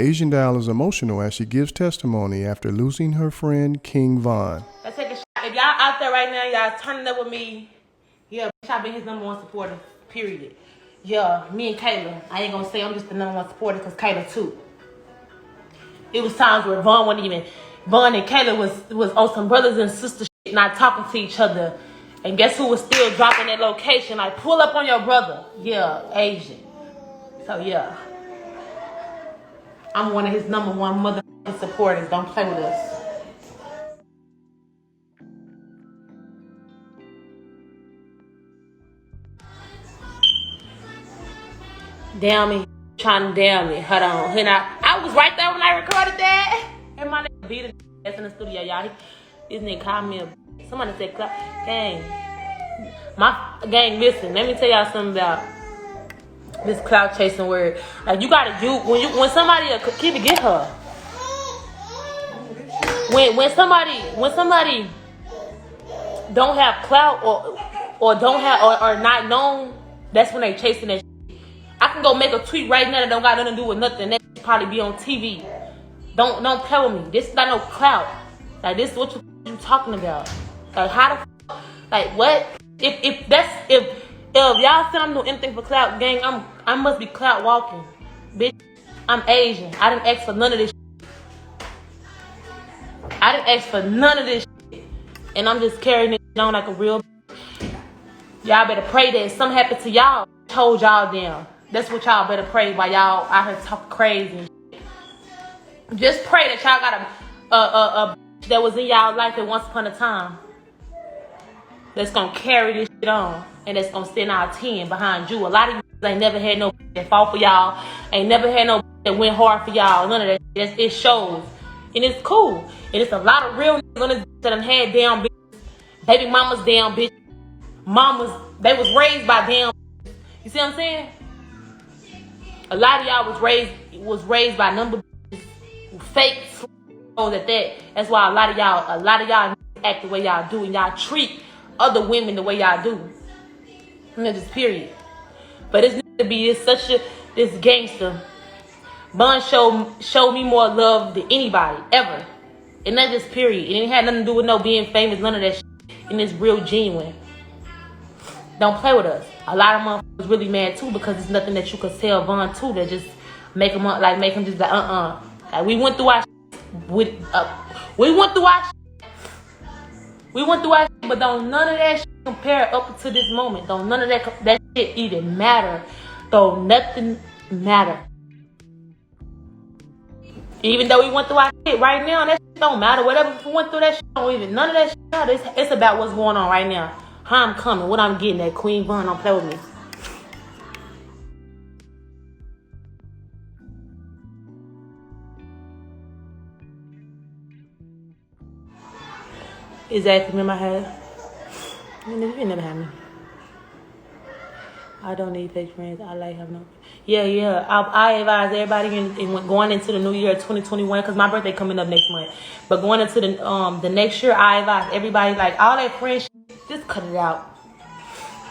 Asian Doll is emotional as she gives testimony after losing her friend King Von. Let's take a shot. If y'all out there right now, y'all turning up with me. Yeah, I've been his #1 supporter, period. Yeah, me and Kayla. I ain't gonna say I'm just the #1 supporter because Kayla too. It was times where Von and Kayla was on some brothers and sisters shit, not talking to each other. And guess who was still dropping that location? Like, pull up on your brother. Yeah, Asian. So yeah. I'm one of his #1 motherfucking supporters. Don't play with us. Damn me. Trying to damn me. Hold on. And I was right there when I recorded that. And my nigga beat his ass in the studio, y'all. This nigga called me a... Somebody said, gang. My gang, listen. Let me tell y'all something about this clout chasing word. Like, you gotta do... When somebody... Keep it, get her. When somebody don't have clout or don't have... Or not known, that's when they chasing that shit. I can go make a tweet right now that don't got nothing to do with nothing. That probably be on TV. Don't play with me. This is not no clout. Like, this is what you talking about. Like, how the like what? If y'all say I'm doing anything for clout, gang, I must be clout walking. Bitch, I'm Asian. I didn't ask for none of this shit. I didn't ask for none of this shit. And I'm just carrying it on like a real bitch. Y'all better pray that something happened to y'all. Hold y'all down. That's what y'all better pray while y'all out here talking crazy and shit. Just pray that y'all got a that was in y'all life at once upon a time that's gonna carry this shit on and that's gonna stand out 10 behind you. A lot of you ain't never had no that fought for y'all, ain't never had no that went hard for y'all. None of that. It shows. And it's cool. And it's a lot of real niggas on this that done had damn bitches. Baby mamas damn bitches. Mamas, they was raised by damn. You see what I'm saying? A lot of y'all was raised by number fake at that. That's why a lot of y'all act the way y'all do and y'all treat other women the way y'all do. And that's just period. But it's to be this gangster. Bun showed me more love than anybody ever. And that's just period. It ain't had nothing to do with no being famous, none of that shit. And it's real genuine. Don't play with us. A lot of motherfuckers really mad too because it's nothing that you could tell Von too that just make him just like Like, we went through our shit but don't none of that shit compare up to this moment. Don't none of that shit even matter. Don't nothing matter. Even though we went through our shit right now, that shit don't matter. Whatever we went through, that shit don't even none of that shit matter. It's about what's going on right now. How I'm coming, what I'm getting at. Queen Von, don't play with me. Exactly, remember I had? You never had me. I don't need fake friends. I like having no. Yeah. I advise everybody in going into the new year 2021 because my birthday coming up next month. But going into the next year, I advise everybody like all that friendship, just cut it out.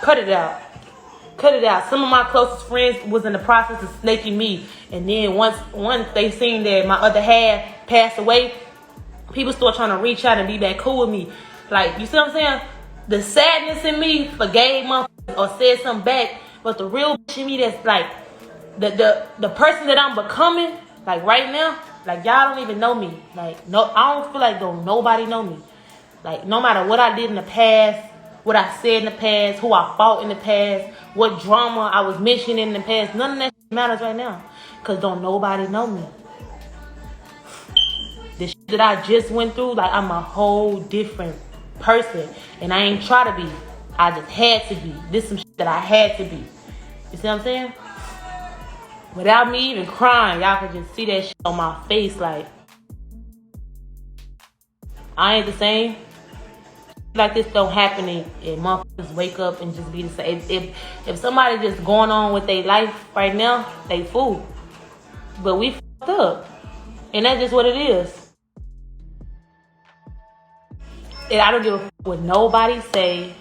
Cut it out. Some of my closest friends was in the process of snaking me, and then once they seen that my other half passed away, people start trying to reach out and be back cool with me. Like, you see what I'm saying? The sadness in me forgave motherfuckers or said something back, but the real bitch in me that's like the person that I'm becoming, like right now, like y'all don't even know me. Like, no, I don't feel like nobody know me. Like, no matter what I did in the past, what I said in the past, who I fought in the past, what drama I was mentioning in the past, none of that matters right now. Because don't nobody know me. The shit that I just went through, like, I'm a whole different person. And I ain't try to be. I just had to be. This some shit that I had to be. You see what I'm saying? Without me even crying, y'all could just see that shit on my face. Like, I ain't the same. Like this don't happen and motherfuckers wake up and just be the same. If somebody just going on with their life right now, they fool. But we fucked up. And that's just what it is. And I don't give a fuck what nobody say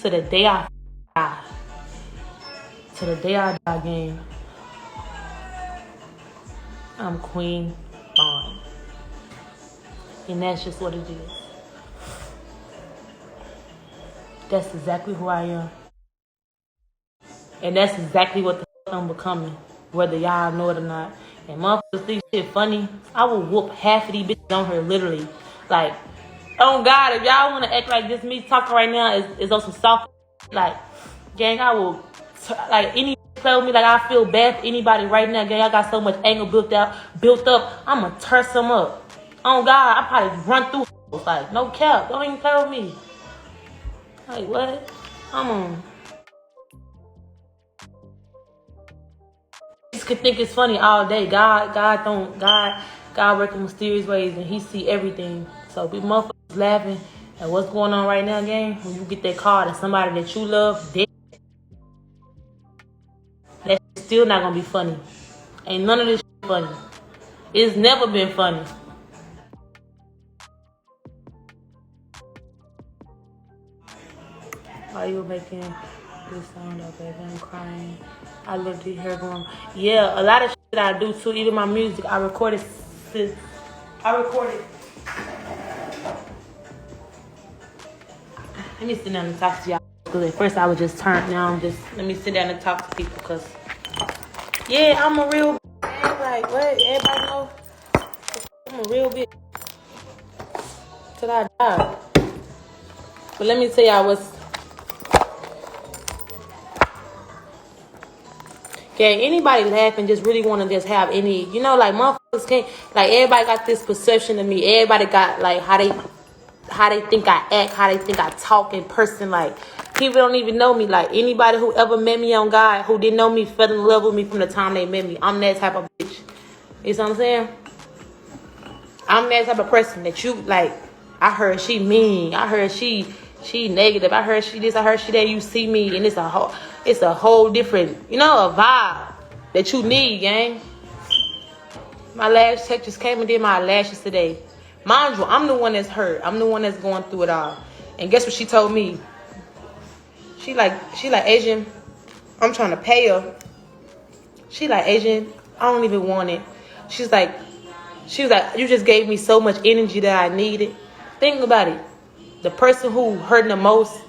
to the day I die. To the day I die, gang. I'm Queen Bond. And that's just what it is. That's exactly who I am. And that's exactly what the I'm becoming. Whether y'all know it or not. And motherfuckers think shit funny. I will whoop half of these bitches on her, literally. Like, oh God, if y'all want to act like this, me talking right now is on some soft, like, gang, I will, like, any play with me, like, I feel bad for anybody right now, gang. I got so much anger built up, I'm gonna turn some up. Oh God, I probably run through, like, no cap, don't even play with me. Like, what? I'm on. Could think it's funny all day. God work in mysterious ways, and He see everything. So be motherfuckers laughing at what's going on right now, gang. When you get that call and somebody that you love dead, that's still not gonna be funny. Ain't none of this shit funny. It's never been funny. Why you making this sound up, baby? I'm crying. I literally hear going. Yeah, a lot of shit I do too. Even my music, I recorded. Let me sit down and talk to y'all. Because at first I was just turned down. Just let me sit down and talk to people. Because, yeah, I'm a real bitch. Like, what? Everybody know? I'm a real bitch. Till I die. But let me tell y'all what's. Okay, anybody laughing just really want to just have any, you know, like motherfuckers can't, like everybody got this perception of me. Everybody got like how they think I act, how they think I talk in person. Like people don't even know me. Like anybody who ever met me on God, who didn't know me, fell in love with me from the time they met me. I'm that type of bitch. You know what I'm saying? I'm that type of person that you like. I heard she mean. I heard she negative. I heard she this. I heard she that. You see me and it's a whole different, you know, a vibe that you need, gang. My lash tech just came and did my lashes today. Mind you, I'm the one that's hurt. I'm the one that's going through it all. And guess what she told me? She like Asian, I'm trying to pay her. She like, Asian, I don't even want it. She was like, you just gave me so much energy that I needed. Think about it. The person who hurt the most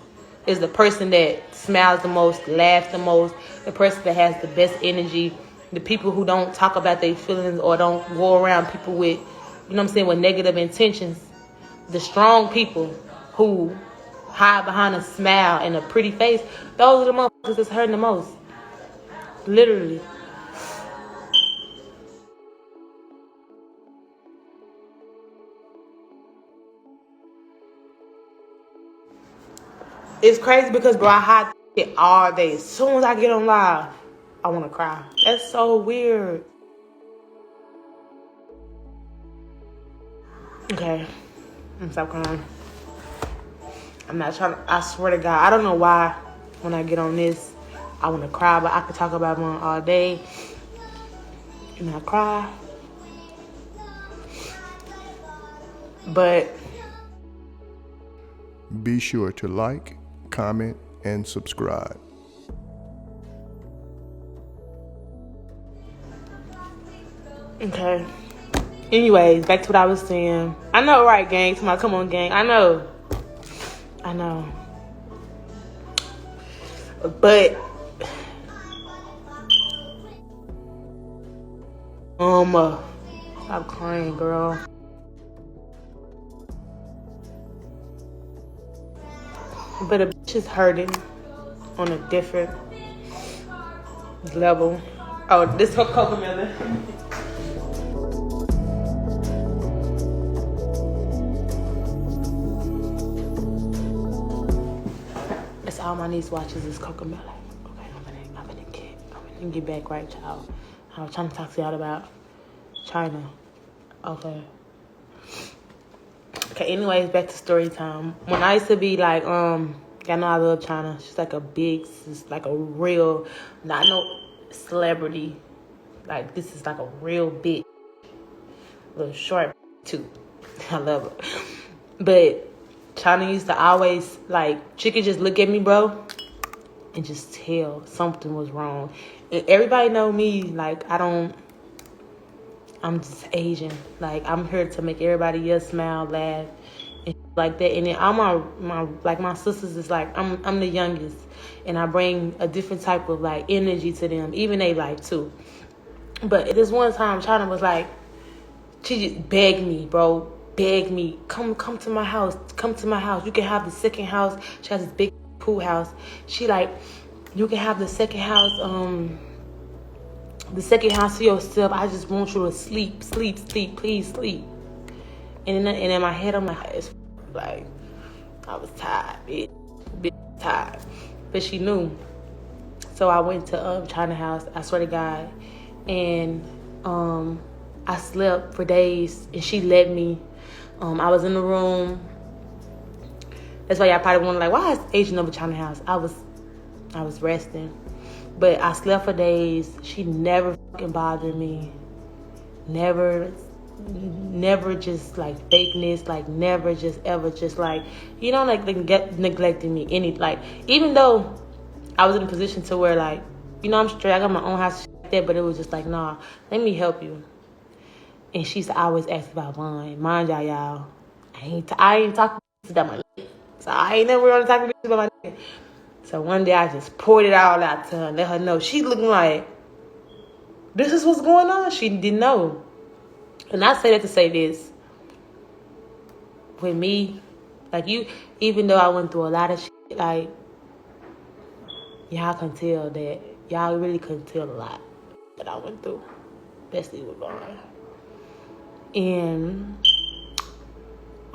is the person that smiles the most, laughs the most, the person that has the best energy, the people who don't talk about their feelings or don't go around people with, you know what I'm saying, with negative intentions. The strong people who hide behind a smile and a pretty face, those are the motherfuckers that's hurting the most. Literally. It's crazy because, bro, I hide it all day. As soon as I get on live, I want to cry. That's so weird. Okay. I'm stop crying. I'm not trying to, I swear to God, I don't know why when I get on this, I want to cry, but I could talk about one all day and I cry. But Be sure to like, comment, and subscribe. okay. Anyways, back to what I was saying. I know, right, gang? Come on, gang. I know. But stop crying, girl. But a bitch is hurting on a different level. Oh, this for Cocomelon. That's all my niece watches is Cocomelon. Okay, I'm gonna get back right, child. I was trying to talk to y'all about China. Okay. Okay, anyways, back to story time. When I used to be like, y'all know I love China. She's like like a real, not no celebrity. Like, this is like a real bitch. Little short, too. I love her. But China used to always, like, she could just look at me, bro, and just tell something was wrong. And everybody know me, like, I don't I'm just Asian. Like, I'm here to make everybody else smile, laugh, and like that. And then all my sisters is like, I'm the youngest, and I bring a different type of like energy to them. Even they like too. But this one time, China was like, she just begged me, bro, begged me, come to my house, come to my house. You can have the second house. She has this big pool house. She like, you can have the second house. The second house to yourself. I just want you to sleep, please sleep. And in my head, I'm like I was tired, bitch, tired. But she knew. So I went to China house. I swear to God, and I slept for days, and she let me. I was in the room. That's why y'all probably wonder, like, why is Asian over China house? I was resting. But I slept for days. She never fucking bothered me. Never just like fakeness. Like never just ever just like, you know, like neglecting me. Even though I was in a position to where like, you know, I'm straight. I got my own house like that. But it was just like, nah, let me help you. And she's always asked about mine. Mind y'all. I ain't talking about my nigga. So I ain't never gonna talk about my nigga. So one day I just poured it all out to her, let her know. She looking like, this is what's going on. She didn't know. And I say that to say this. With me, like you, even though I went through a lot of shit, like, y'all can tell that, y'all really couldn't tell a lot that I went through. Especially with Vaughn. And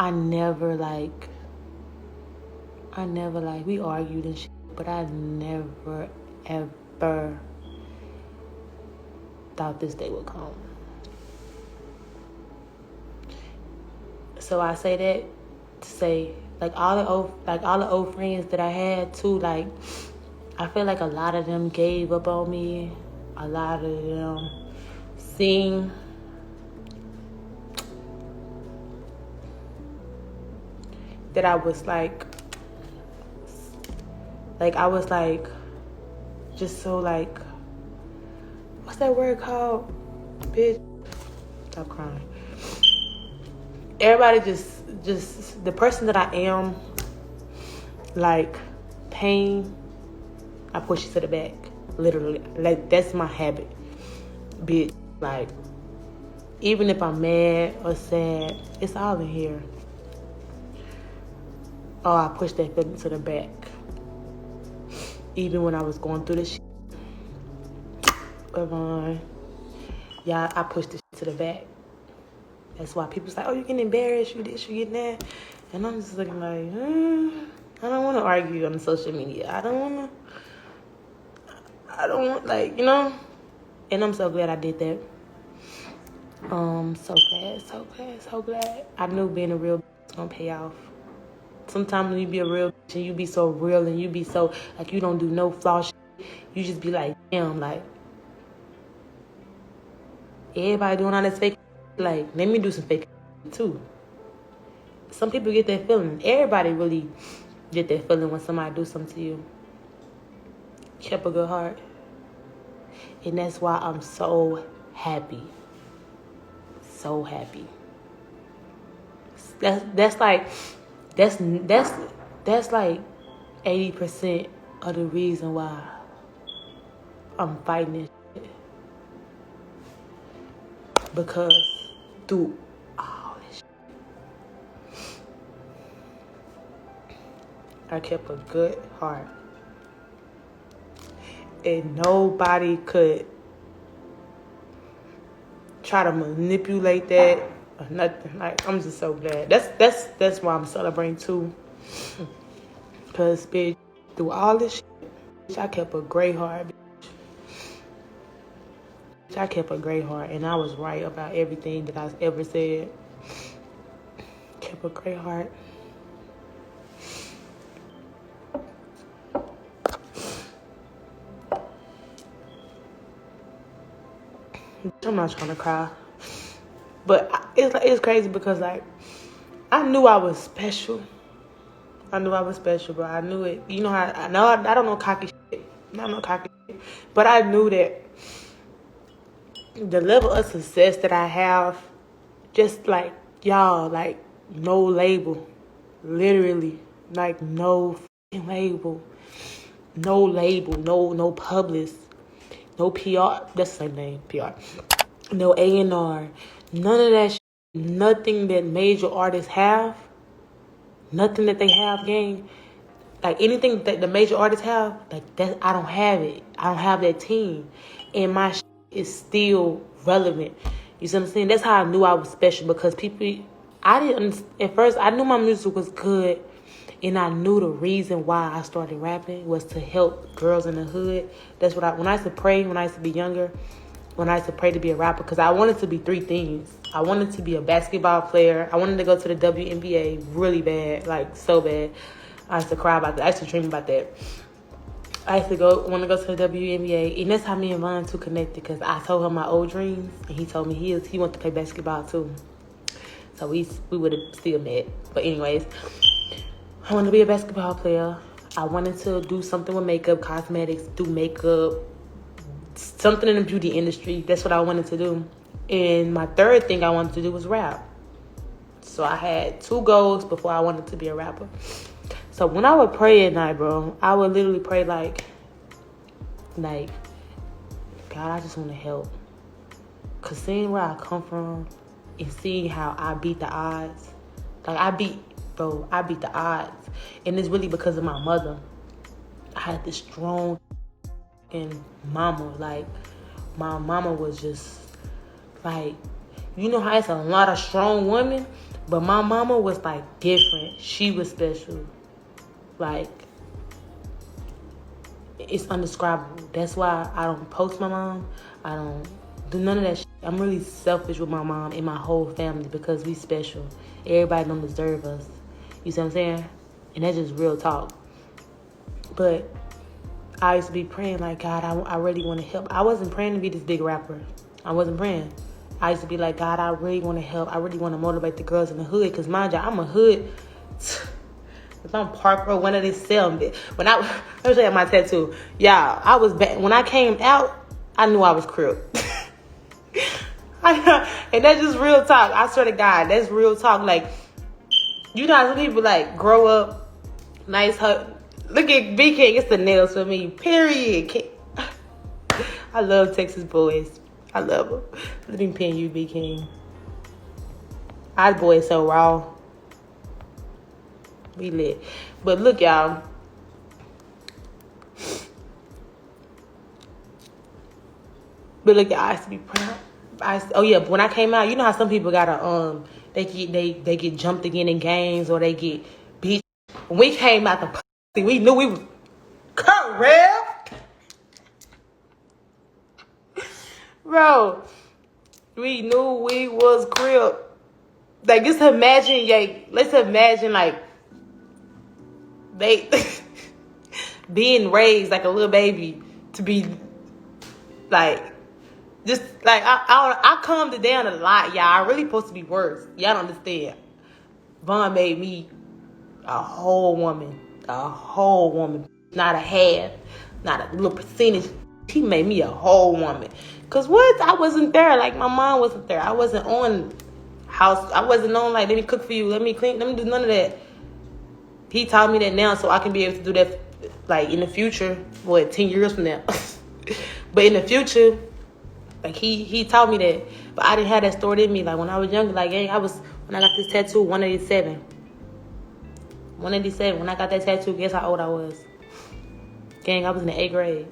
I never we argued and shit. But I never, ever thought this day would come. So I say that to say, like all the old friends that I had too, like I feel like a lot of them gave up on me. A lot of them seen that I was like I was like, just so like, what's that word called? Bitch, stop crying. Everybody just the person that I am, like pain, I push it to the back. Literally, like that's my habit. Bitch, like even if I'm mad or sad, it's all in here. Oh, I push that feeling to the back. Even when I was going through this shit. Yeah, I pushed this shit to the back. That's why people's like, oh, you getting embarrassed, you this, you getting that. And I'm just looking like, I don't want to argue on social media. I don't want, like, you know. And I'm so glad I did that. So glad. I knew being a real bitch was going to pay off. Sometimes when you be a real bitch and you be so real and you be so, like, you don't do no flaw shit, you just be like, damn, like, everybody doing all this fake, like, let me do some fake too. Some people get that feeling. Everybody really get that feeling when somebody do something to you. Kept a good heart. And that's why I'm so happy. So happy. That's like 80% of the reason why I'm fighting this shit. Because through all this shit, I kept a good heart. And nobody could try to manipulate that or nothing. Like, I'm just so glad. That's why I'm celebrating too. Cause bitch, through all this shit, I kept a great heart, bitch. I kept a great heart, and I was right about everything that I ever said. Kept a great heart. I'm not trying to cry, but it's crazy because like I knew I was special. I knew I was special, bro. I knew it. You know how I know I don't know cocky shit. I don't know cocky shit, but I knew that the level of success that I have, just like y'all, like no label, literally, like no fucking label, no publicist, no PR. That's the same name, PR. No A&R, none of that. Nothing that major artists have, nothing that they have, gang. Like anything that the major artists have, like that, I don't have it. I don't have that team, and my is still relevant. You see what I'm saying? That's how I knew I was special, because people, I didn't at first. I knew my music was good, and I knew the reason why I started rapping was to help girls in the hood. That's what when I used to pray when I used to be younger. When I used to pray to be a rapper, because I wanted to be three things. I wanted to be a basketball player. I wanted to go to the WNBA really bad, like so bad. I used to cry about that. I used to dream about that. I used to want to go to the WNBA, and that's how me and Von two connected. Because I told him my old dreams, and he told me he wanted to play basketball too. So we would have still met. But anyways, I wanted to be a basketball player. I wanted to do something with makeup, cosmetics, do makeup, something in the beauty industry. That's what I wanted to do. And my third thing I wanted to do was rap. So I had 2 goals before I wanted to be a rapper. So when I would pray at night, bro, I would literally pray like, God, I just want to help. Because seeing where I come from and seeing how I beat the odds, like I beat the odds. And it's really because of my mother. I had this strong and mama. Like, my mama was just like, you know how it's a lot of strong women, but my mama was like different. She was special. Like, it's indescribable. That's why I don't post my mom. I don't do none of that shit. I'm really selfish with my mom and my whole family, because we special. Everybody don't deserve us. You see what I'm saying? And that's just real talk. But I used to be praying like, God, I really want to help. I wasn't praying to be this big rapper. I wasn't praying. I used to be like, God, I really want to help. I really want to motivate the girls in the hood. Because mind you, I'm a hood. If I'm Park Road, one of these selling it. When let me show you my tattoo. Y'all, I was back. When I came out, I knew I was crip. And that's just real talk. I swear to God, that's real talk. Like, you know how some people like grow up nice. Look at B King. It's the nails for me. Period. I love Texas boys. I love them. Let me pin you, B King. Our boy is so raw. We lit. But look, y'all. I used to be proud. But when I came out, you know how some people gotta they get jumped again in games, or they get beat. When we came out the pussy, we knew we was correct. Bro, we knew we was crib. Like, let's imagine like they being raised like a little baby to be like, just like I calmed it down a lot, y'all. I really supposed to be worse. Y'all don't understand. Vaughn made me a whole woman, not a half, not a little percentage. He made me a whole woman. Cause what? I wasn't there. Like, my mom wasn't there. I wasn't on house. I wasn't on like, let me cook for you, let me clean, let me do none of that. He taught me that now, so I can be able to do that, like, in the future. 10 years from now. But in the future, like, he taught me that. But I didn't have that stored in me. Like, when I was younger, like, hey, when I got this tattoo, 187. 187. When I got that tattoo, guess how old I was? Gang, I was in the 8th grade.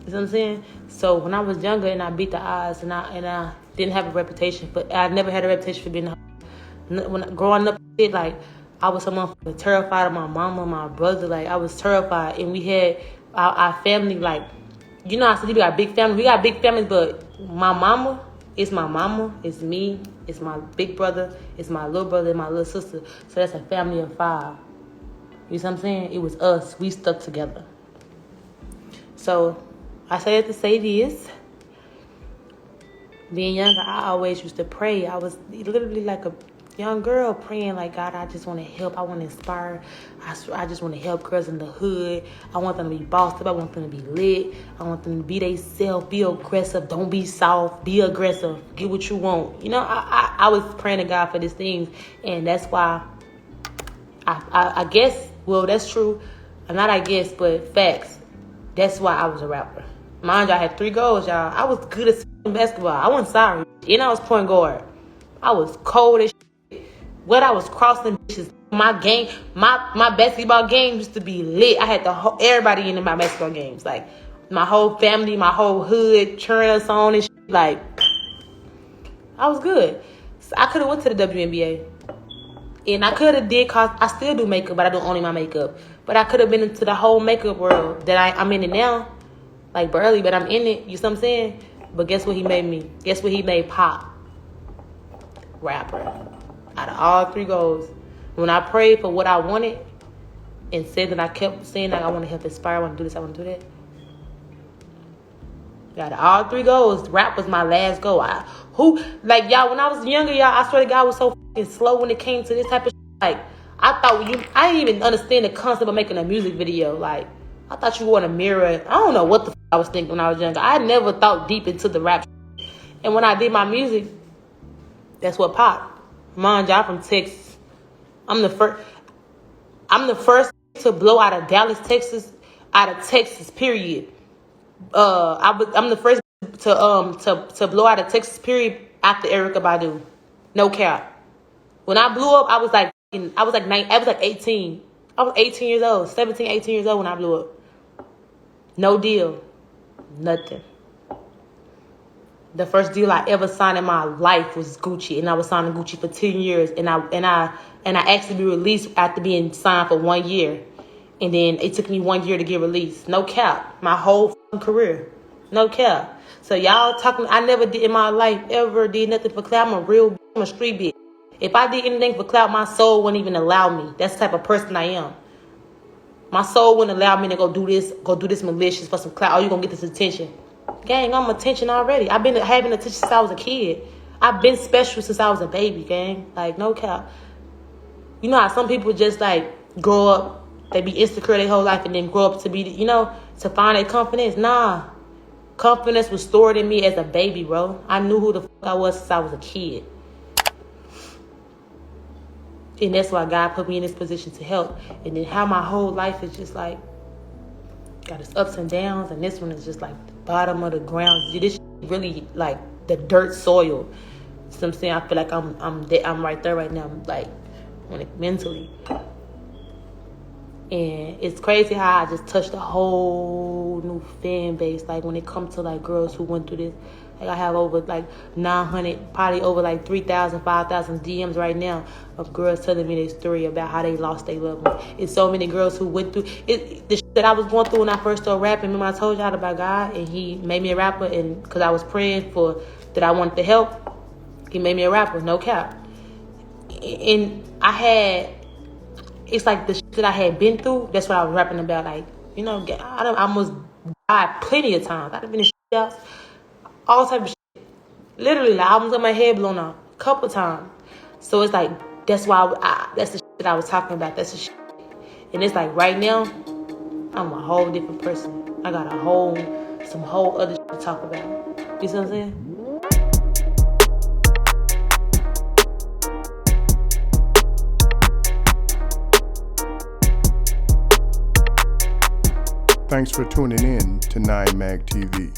You know what I'm saying? So when I was younger and I beat the odds, and I didn't have a reputation, but I never had a reputation for being when growing up, like, I was someone terrified of my mama, my brother. Like, I was terrified, and we had our family. Like, you know, I said we got big family. We got big families, but my mama is my mama. It's me. It's my big brother. It's my little brother and my little sister. So that's a family of 5. You see what I'm saying? It was us. We stuck together. So I say that to say this. Being younger, I always used to pray. I was literally like young girl praying like, God, I just want to help. I want to inspire. I just want to help girls in the hood. I want them to be bossed up. I want them to be lit. I want them to be they self. Be aggressive. Don't be soft. Be aggressive. Get what you want. You know, I was praying to God for these things, and that's why I guess, well, that's true. Not I guess, but facts. That's why I was a rapper. Mind you, I had 3 goals, y'all. I was good at basketball. I wasn't sorry. And I was point guard. I was cold as shit. What I was crossing bitches. My game, my basketball game used to be lit. I had everybody in my basketball games. Like, my whole family, my whole hood cheering us on and shit. Like, I was good. So I could have went to the WNBA. And I could have did, cause I still do makeup, but I don't only my makeup. But I could have been into the whole makeup world that I'm in it now. Like barely, but I'm in it. You see what I'm saying? But guess what he made me? Guess what he made Pop? Rapper. Out of all 3 goals. When I prayed for what I wanted and said that I kept saying like I want to help inspire, I want to do this, I want to do that. Out of all 3 goals, rap was my last goal. Like y'all, when I was younger, y'all, I swear to God, I was so fucking slow when it came to this type of shit. Like, I didn't even understand the concept of making a music video. Like, I thought you want a mirror. I don't know what the fuck I was thinking when I was younger. I never thought deep into the rap shit. And when I did my music, that's what popped. Mind you, I'm from Texas. I'm the first to blow out of Dallas, Texas, period. I'm the first to blow out of Texas, period, after Erykah Badu. No cap. When I blew up, I was like 18. I was like 18 years old, 17, 18 years old when I blew up. No deal. Nothing. The first deal I ever signed in my life was Gucci, and I was signing Gucci for 10 years, and I asked to be released after being signed for 1 year. And then it took me 1 year to get released. No cap. My whole career. No cap. So y'all talking, I never did in my life ever did nothing for clout. I'm a street bitch. If I did anything for clout, my soul wouldn't even allow me. That's the type of person I am. My soul wouldn't allow me to go do this malicious for some clout. Oh, you gonna get this attention. Gang, I'm attention already. I've been having attention since I was a kid. I've been special since I was a baby, gang. Like, no cap. You know how some people just like grow up, they be insecure their whole life and then grow up to be, to find their confidence. Nah. Confidence was stored in me as a baby, bro. I knew who the fuck I was since I was a kid. And that's why God put me in this position to help. And then how my whole life is just like, got its ups and downs. And this one is just like the bottom of the ground. This really like the dirt soil. So I'm saying, I feel like I'm right there right now, like mentally. And it's crazy how I just touched a whole new fan base. Like when it comes to like girls who went through this, like I have over like 900, probably over like 3,000, 5,000 DMs right now of girls telling me their story about how they lost their loved ones. It's so many girls who went through it. The shit that I was going through when I first started rapping. Remember I told y'all about God and He made me a rapper, and because I was praying for that I wanted to help, He made me a rapper. No cap. And it's like the shit that I had been through. That's what I was rapping about. Like, I almost died plenty of times. I've been in shit house, all type of shit. Literally, like, I almost got my head blown off a couple times. So it's like, that's why that's the shit that I was talking about. That's the shit. And it's like right now, I'm a whole different person. I got some whole other shit to talk about. You see what I'm saying? Thanks for tuning in to 9 Mag TV.